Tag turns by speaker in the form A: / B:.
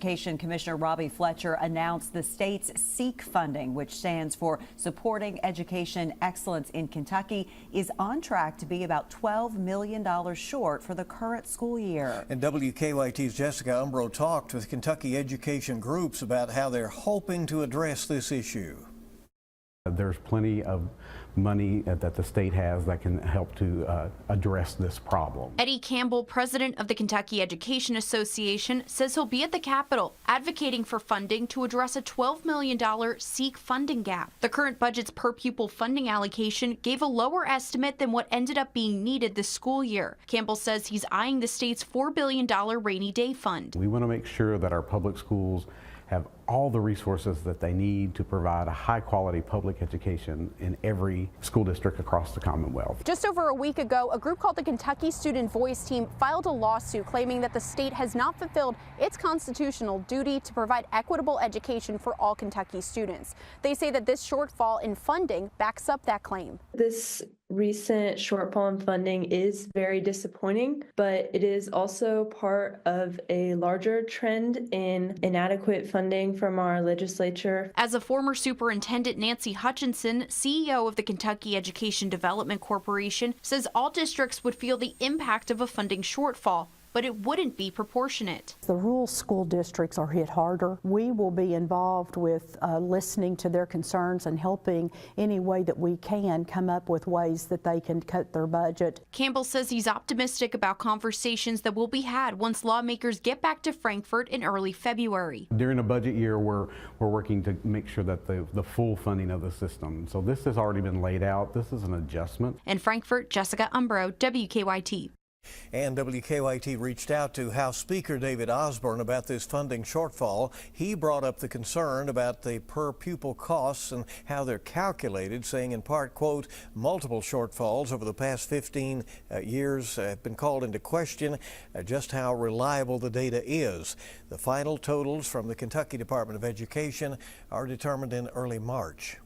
A: Education Commissioner Fletcher announced the state's SEEK funding, which stands for Supporting Education Excellence in Kentucky, is on track to be about $12 million short for the current school year.
B: And WKYT's Jessica Umbro talked with Kentucky education groups about how they're hoping to address this issue.
C: There's plenty of money that the state has that can help to address this problem.
D: Eddie Campbell, president of the Kentucky Education Association, says he'll be at the Capitol advocating for funding to address a $12 million SEEK funding gap. The current budget's per pupil funding allocation gave a lower estimate than what ended up being needed this school year. Campbell says he's eyeing the state's $4 billion rainy day fund.
C: We want to make sure that our public schools have all the resources that they need to provide a high-quality public education in every school district across the Commonwealth.
E: Just over a week ago, a group called the Kentucky Student Voice Team filed a lawsuit claiming that the state has not fulfilled its constitutional duty to provide equitable education for all Kentucky students. They say that this shortfall in funding backs up that claim.
F: This recent shortfall in funding is very disappointing, but it is also part of a larger trend in inadequate funding from our legislature.
D: As a former superintendent, Nancy Hutchinson, CEO of the Kentucky Education Development Corporation, says all districts would feel the impact of a funding shortfall, but it wouldn't be proportionate.
G: The rural school districts are hit harder. We will be involved with listening to their concerns and helping any way that we can come up with ways that they can cut their budget.
D: Campbell says he's optimistic about conversations that will be had once lawmakers get back to Frankfort in early February.
C: During a budget year, we're working to make sure that the full funding of the system. So this has already been laid out. This is an adjustment.
D: In Frankfort, Jessica Umbro, WKYT.
B: And WKYT reached out to House Speaker David Osborne about this funding shortfall. He brought up the concern about the per pupil costs and how they're calculated, saying in part, quote, multiple shortfalls over the past 15 years have been called into question just how reliable the data is. The final totals from the Kentucky Department of Education are determined in early March.